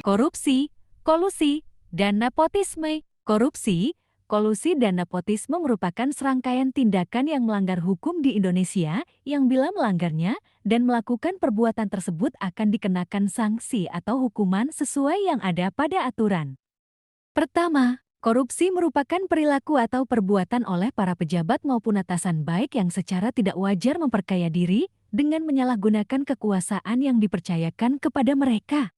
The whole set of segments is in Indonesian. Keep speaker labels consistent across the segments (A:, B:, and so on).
A: Korupsi, kolusi, dan nepotisme. Korupsi, kolusi, dan nepotisme merupakan serangkaian tindakan yang melanggar hukum di Indonesia yang bila melanggarnya dan melakukan perbuatan tersebut akan dikenakan sanksi atau hukuman sesuai yang ada pada aturan. Pertama, korupsi merupakan perilaku atau perbuatan oleh para pejabat maupun atasan baik yang secara tidak wajar memperkaya diri dengan menyalahgunakan kekuasaan yang dipercayakan kepada mereka.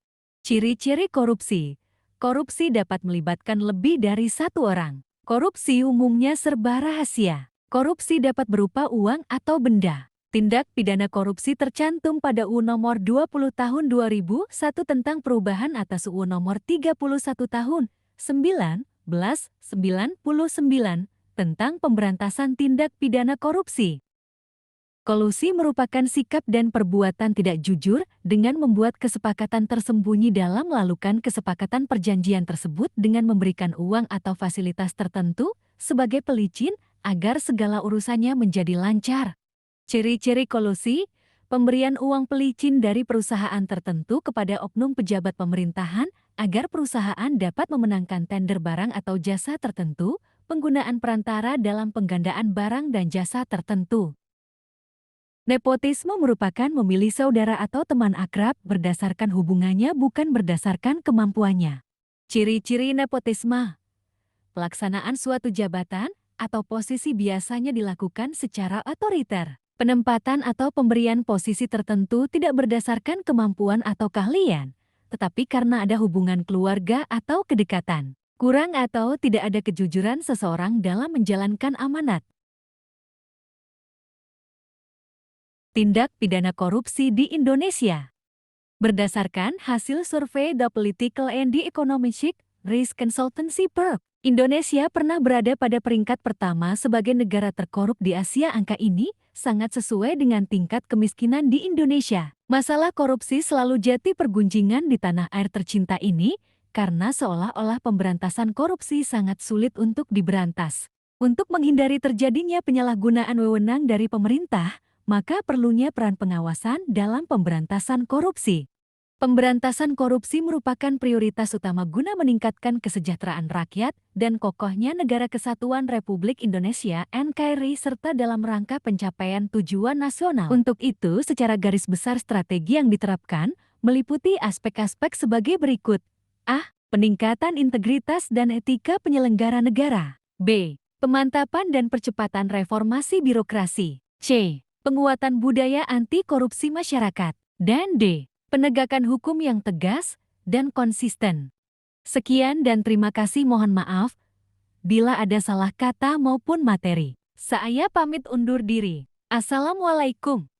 A: Ciri-ciri korupsi. Korupsi dapat melibatkan lebih dari satu orang. Korupsi umumnya serba rahasia. Korupsi dapat berupa uang atau benda. Tindak pidana korupsi tercantum pada UU Nomor 20 Tahun 2001 tentang perubahan atas UU Nomor 31 Tahun 1999 tentang pemberantasan tindak pidana korupsi. Kolusi merupakan sikap dan perbuatan tidak jujur dengan membuat kesepakatan tersembunyi dalam melakukan kesepakatan perjanjian tersebut dengan memberikan uang atau fasilitas tertentu sebagai pelicin agar segala urusannya menjadi lancar. Ciri-ciri kolusi, pemberian uang pelicin dari perusahaan tertentu kepada oknum pejabat pemerintahan agar perusahaan dapat memenangkan tender barang atau jasa tertentu, penggunaan perantara dalam penggandaan barang dan jasa tertentu. Nepotisme merupakan memilih saudara atau teman akrab berdasarkan hubungannya bukan berdasarkan kemampuannya. Ciri-ciri nepotisme. Pelaksanaan suatu jabatan atau posisi biasanya dilakukan secara otoriter. Penempatan atau pemberian posisi tertentu tidak berdasarkan kemampuan atau keahlian, tetapi karena ada hubungan keluarga atau kedekatan. Kurang atau tidak ada kejujuran seseorang dalam menjalankan amanat. Tindak pidana korupsi di Indonesia. Berdasarkan hasil survei The Political and the Economic Risk Consultancy Firm, Indonesia pernah berada pada peringkat pertama sebagai negara terkorup di Asia. Angka ini sangat sesuai dengan tingkat kemiskinan di Indonesia. Masalah korupsi selalu jadi pergunjingan di tanah air tercinta ini karena seolah-olah pemberantasan korupsi sangat sulit untuk diberantas. Untuk menghindari terjadinya penyalahgunaan wewenang dari pemerintah, maka perlunya peran pengawasan dalam pemberantasan korupsi. Pemberantasan korupsi merupakan prioritas utama guna meningkatkan kesejahteraan rakyat dan kokohnya Negara Kesatuan Republik Indonesia (NKRI) serta dalam rangka pencapaian tujuan nasional. Untuk itu, secara garis besar strategi yang diterapkan meliputi aspek-aspek sebagai berikut. A. Peningkatan integritas dan etika penyelenggara negara. B. Pemantapan dan percepatan reformasi birokrasi. C. Penguatan budaya anti korupsi masyarakat. Dan D. Penegakan hukum yang tegas dan konsisten. Sekian dan terima kasih, mohon maaf bila ada salah kata maupun materi. Saya pamit undur diri. Assalamualaikum.